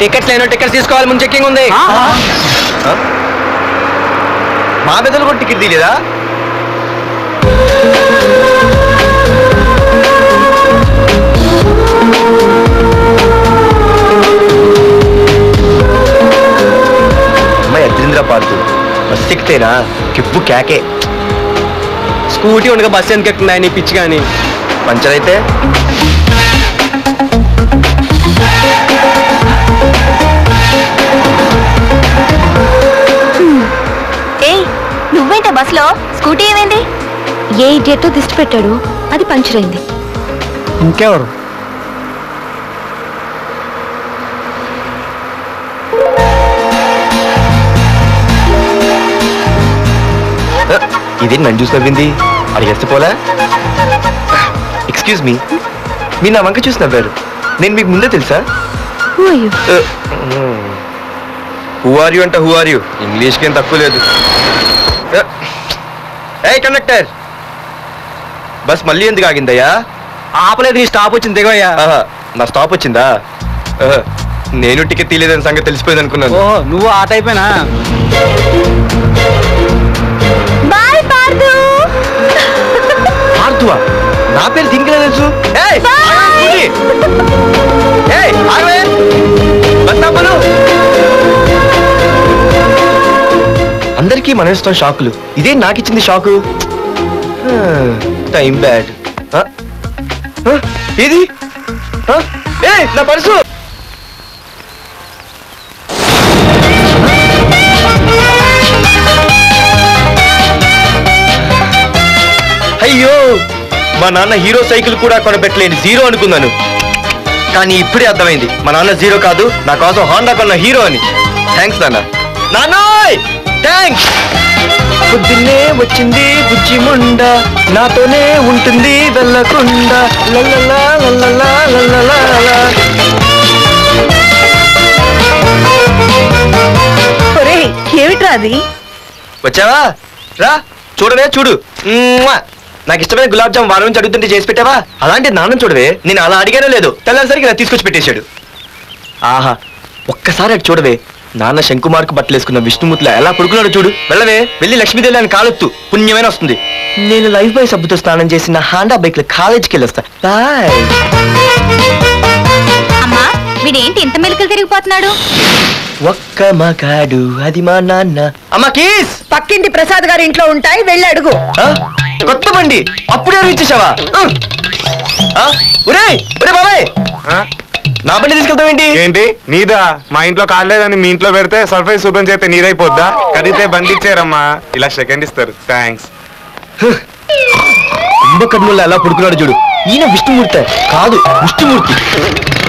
Tickets లేనో tickets తీసుకోవాలి, ముందు checking ఉంది. మా పెద్దలు కూడా టికెట్ తీయలేదా? అమ్మాయి అద్రింద్ర పార్కు బస్ ఎక్కితేనా కిప్పు కేకే. స్కూటీ ఉండగా బస్సు ఎందుకు ఎక్కుతున్నాయి నీ పిచ్చి కానీ? పంచర్ అయితే నువ్వేంట బస్సులో? స్కూటీ ఏమైంది? ఏ ఇడియట్ దిష్టి పెట్టాడు, అది పంచర్ అయింది. ఇంకెవరు? ఇదే నన్ను చూసి నవ్వింది, అడిగేస్తే పోలే. ఎక్స్క్యూజ్ మీ, మీరు నా వంక చూసి నవ్వారు, నేను మీకు ముందే తెలుసా? హూ ఆర్ యూ అంటే హూ ఆర్ యూ, ఇంగ్లీష్కి ఏం తక్కువ లేదు. ఏ కండక్టర్, బస్ మళ్ళీ ఎందుకు ఆగిందయ్యా? ఆపలేదు, నీ స్టాప్ వచ్చింది, దిగోయ్యా. నా స్టాప్ వచ్చిందా? నేను టికెట్ తీయలేదని సంగతి తెలిసిపోయింది అనుకున్నాను. ఓ నువ్వు ఆ టైపేనా? పార్థువా? నా పేరు దీనికి తెలుసు. అందరికీ మనం ఇస్తాం షాకులు, ఇదే నాకు ఇచ్చింది షాకు. Time bad. ఇది నా పర్సు. అయ్యో, మా నాన్న హీరో సైకిల్ కూడా కొనబెట్టలేని జీరో అనుకున్నాను, కానీ ఇప్పుడే అర్థమైంది మా నాన్న జీరో కాదు, నా కోసం హోండా కొన్న హీరో అని. థ్యాంక్స్ నాన్న. నాన్నోయ్ థ్యాంక్స్. పొద్దున్నే వచ్చింది బుజ్జి ముండ, నాతోనే ఉంటుంది వెళ్ళకుండా. ఏమిట్రా అది? వచ్చావా? రా చూడవే, చూడు. నాకు ఇష్టమైన గులాబ్ జామ్ వారం నుంచి అడుగుతుంటే చేసి పెట్టావా? అలాంటి నాన్న చూడవే, నేను అలా అడిగానే లేదు, తెల్లారిసరికి నాకు తీసుకొచ్చి పెట్టేశాడు. ఆహా, ఒక్కసారి అటు చూడవే, నాన్న శంకుమార్కు బట్టలు వేసుకున్న విష్ణుమూర్తిలా ఎలా పడుకున్నాడు చూడు. వెళ్ళవే, వెళ్ళి లక్ష్మీదేవి అని కాలెత్తు, పుణ్యమైన వస్తుంది. నేను లైఫ్ బాయ్ సబ్బుతో స్నానం చేసి నా హాండా బైక్ లో కాలేజీకి వెళ్ళొస్తా. బాయ్. అమ్మా, వీడేంటి ఇంత మెలికలు తిరిగిపోతున్నాడు? ఒక్క మగాడు అది మా నాన్న. అమ్మా కీస్ పక్కింటి ప్రసాద్ గారి ఇంట్లో ఉంటాయి, వెళ్ళి అడుగు. కొత్త బండి అప్పుడే ఇచ్చేసావా? ఒరే ఒరే బాబాయ్, నా బండి తీసుకెళ్తావేంటి? ఏంటి నీదా? మా ఇంట్లో కాలేదని మీ ఇంట్లో పెడితే సర్ప్రైజ్ శుభ్రం చేస్తే నీదైపోద్దా? కడిగితే బండి ఇచ్చారమ్మా, ఇలా సెకండ్ ఇస్తారు. థ్యాంక్స్. కుంభకర్ణుల్లో ఎలా పడుకున్నాడు చూడు. ఈయన విష్ణుమూర్తి కాదు, విష్ణుమూర్తి.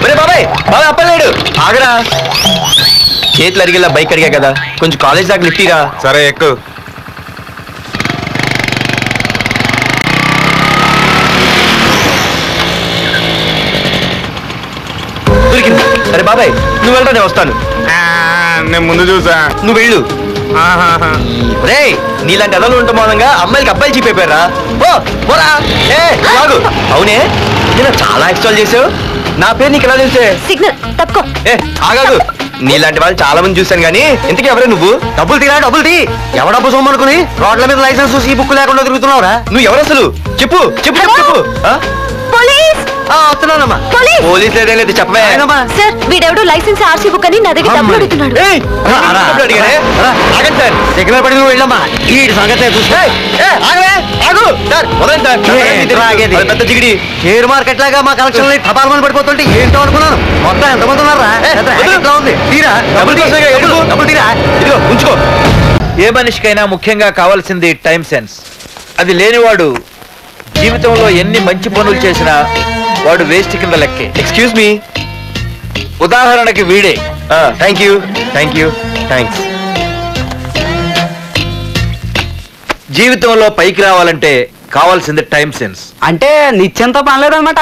ఒరే బాబాయ్, బాబాయ్ అప్పలేడు, ఆగరా. చేతులు అరిగేలా బైక్ అడిగా కదా, కొంచెం కాలేజ్ దాకా లిఫ్టీరా. సరే ఎక్కు. దొరికింది. అరే బాబాయ్ నువ్వు వెళ్ళరా, నేను వస్తాను. నేను ముందు చూసా, నువ్వు వెళ్ళు. రే నీలాంటి అదలు ఉండటం మూలంగా అమ్మాయిలకి అబ్బాయిలు చీపైపోయారా? పోరా. అవునే, నేను చాలా ఎక్స్ట్రాల్ చేసావు, నా పేరు నీకు ఎలా తెలిసే? సిగ్నల్ తప్పుకో. ఆగాదు, నీలాంటి వాళ్ళు చాలా మంది చూశాను గానీ ఇంతకీ ఎవరే నువ్వు? డబ్బులు తీరా, డబ్బులు తీ. ఎవడ డబ్బు సొమ్మనుకుని రోడ్ల మీద లైసెన్స్ చూసి బుక్ లేకుండా తిరుగుతున్నావురా? నువ్వు ఎవరు అసలు? చెప్పు చెప్పు చెప్పు చెప్పు. పోలీస్! వస్తున్నానమ్మా. పోలీస్ లేదేలేదు చెప్పవే. సార్, వీడెవడో లైసెన్స్ ఆర్సీ బుక్ అని నా దగ్గర డబ్బులు అడుగుతున్నాడు. సిగ్నల్ పడి నువ్వు వెళ్ళమ్మా, ఈ సంగతి చూస్తే. పెద్ద జిగిడి షేర్ మార్కెట్ లాగా మా కలెక్షన్ టపాల్మని పడిపోతుంటే ఏంటో అనుకున్నాను. మొత్తం ఎంతమంది ఉన్నారా? ఉంది. తీరా డబ్బులు తీరా, ఇదిగో ఉంచుకో. ఏ మనిషికైనా ముఖ్యంగా కావాల్సింది టైం సెన్స్. అది లేనివాడు జీవితంలో ఎన్ని మంచి పనులు చేసినా వాడు వేస్ట్ కింద లెక్కే. Excuse me. ఉదాహరణకి వీడే. Thank you thank you thanks. జీవితంలో పైకి రావాలంటే కావాల్సింది టైం సెన్స్. అంటే నిత్యంతో పనిలేదన్నమాట.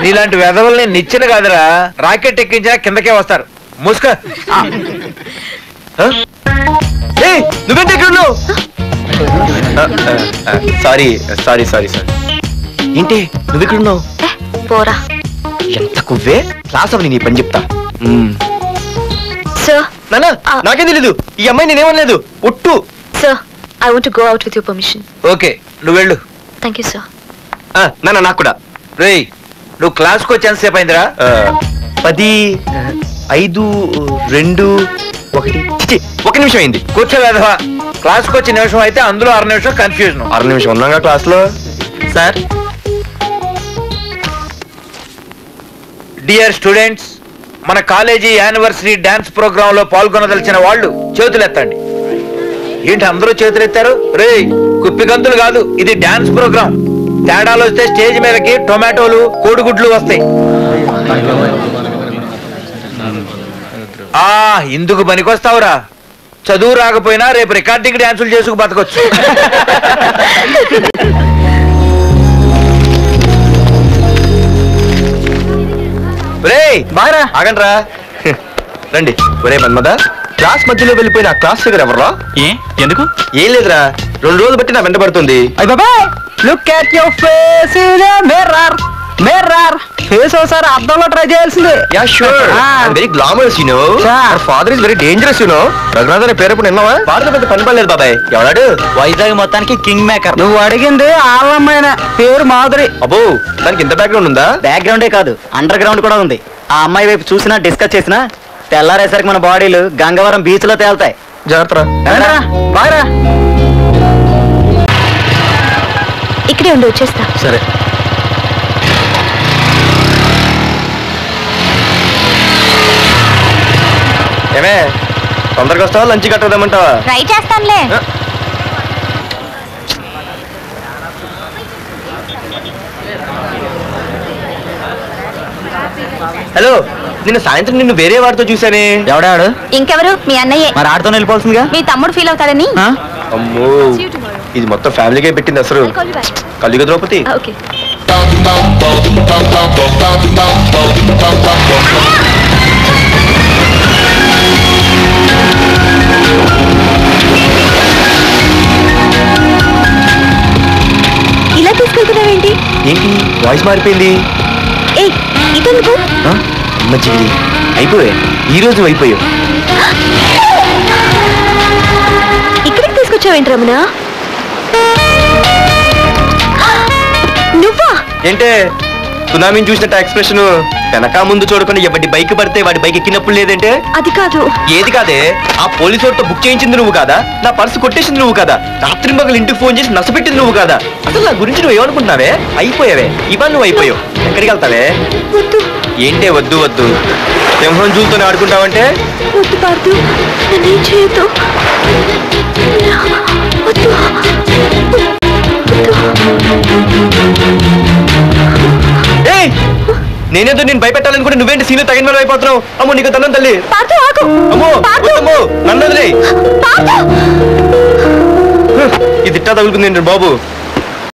నీలాంటి వెధవల్ని నిచ్చిన కాదురా, రాకెట్ ఎక్కించినా కిందకే వస్తారు. ముసుక. నువ్వేంటి ఇక్కడ ఉన్నావు? Sorry sorry sorry sorry. ఏంటి నువ్వు ఇక్కడ ఉన్నావు? పోరా. ఎంత కువ్వే, క్లాస్ అవని నీ పని చెప్తా. Sir. నాన్న నాకేం తెలీదు ఈ అమ్మాయి నేనేమనలేదు ఒట్టు. Sir, I want to go out with your permission. Okay నువ్వు వెళ్ళు. Thank you, sir. నాన్న నాకు కూడా. రేయ్ నువ్వు క్లాస్కి వచ్చి ఎంతసేపు అయిందిరా? 10, 5, 2, 1 ఒక నిమిషం అయింది. కూర్చోలేదా? క్లాస్కి వచ్చే నిమిషం అయితే అందులో 6 నిమిషం కన్ఫ్యూజన్. 6 నిమిషం ఉన్నాగా క్లాస్ లో. సార్ డియర్ స్టూడెంట్స్, మన కాలేజీ యానివర్సరీ డాన్స్ ప్రోగ్రామ్ లో పాల్గొనదలిచిన వాళ్ళు చేతులు ఎత్తండి. ఏంటి అందరూ చేతులు ఎత్తారు? రేయ్ కుప్పి గంతులు కాదు, ఇది డాన్స్ ప్రోగ్రామ్. తేడాలు వస్తే స్టేజ్ మీదకి టొమాటోలు కోడిగుడ్లు వస్తాయి. ఇందుకు పనికొస్తావురా? చదువు రాకపోయినా రేపు రికార్డింగ్ డాన్సులు చేసుకు బతకొచ్చు. బాగా ఆగండ్రా. రండి. ఒరే మన్మద, క్లాస్ మధ్యలో వెళ్ళిపోయిన ఆ క్లాస్ ఫిగర్ ఎవర్రా? ఎందుకు? ఏం లేదురా, 2 రోజులు బట్టి నా వెంట పడుతుంది. Look at your face in a mirror. Mirror face ఒకసారి అద్దంలో ట్రై చేయాల్సిందే. Yeah sure. I very glamorous you know. My father is very dangerous you know. Raghunath అనే పేరు ఎప్పుడు విన్నావా? ఫాదర్ పెద్ద పని పడలేదు బాబాయ్. ఎవడాడు? వైజాగ్ మొత్తానికి కింగ్ మేకర్. నువ్వు అడిగింది ఆళ్ళమ్మైన పేరు మాధురి. అబ్బో, దానికి ఇంత బ్యాక్గ్రౌండ్ ఉందా? బ్యాక్గ్రౌండే కాదు, అండర్ గ్రౌండ్ కూడా ఉంది. ఆ అమ్మాయి వైపు చూసినా డిస్కస్ చేసినా తెల్లారేసరికి మన బాడీలు గంగవరం బీచ్ లో తేలుతాయి. జాగ్రత్త. బాగా ఇక్కడే ఉండి వచ్చేస్తా. సరే. ఏమే తొందరగా వస్తావా? లంచ్ కట్టదామంటావా? ట్రై చేస్తానులే. హలో, నిన్న సాయంత్రం నిన్ను వేరే వాడితో చూసానే. ఎవడాడు? ఇంకెవరు? మీ అన్నయ్యే. మరి ఆడుతో వెళ్ళిపోవాల్సిందిగా. మీ తమ్ముడు ఫీల్ అవుతాడని. అమ్మో, ఇది మొత్తం ఫ్యామిలీకే పెట్టింది అసలు. కలియుగ ద్రౌపది. ఓకే. ఇలా తీసుకెళ్తున్నావేంటి? ఏంటి వాయిస్ మారిపోయింది? ఏ ఇటెందుకు? మజ్జిగిరి అయిపోయా, ఈ రోజు అయిపోయావు. ఇక్కడికి తీసుకొచ్చావేంటి రమణ? నువ్వా? ఏంటే సునామీని చూసినట్టు ఎక్స్ప్రెషన్? వెనక ముందు చూడకుండా ఎవడి బైక్ పడితే వాడి బైక్ ఎక్కినప్పుడు లేదంటే? అది కాదు. ఏది కాదే? ఆ పోలీసు వాడితో బుక్ చేయించింది నువ్వు కాదా? నా పర్సు కొట్టేసింది నువ్వు కాదా? రాత్రి మగలు ఇంటికి ఫోన్ చేసి నసపెట్టింది నువ్వు కాదా? అసలు నా గురించి నువ్వు ఏమనుకుంటున్నావే? అయిపోయావే, ఇవాళ నువ్వు అయిపోయావు. ఎక్కడికి వెళ్తావే? ఏంటే వద్దు వద్దు, సింహం జూలతోనే ఆడుకుంటావంటే? వద్దు పార్దు, నన్నేం చేయొద్దు. వద్దు. నేనేదో నేను భయపెట్టాలనుకుంటే నువ్వేంటి సీన్లు తగిన వాళ్ళు అయిపోతున్నావు? అమ్మో నీకు తన్నం తల్లి. అమ్మో అమ్మో, నన్ను వదిలేయ్. ఇది ఇట్టా తగులుకుంది బాబు.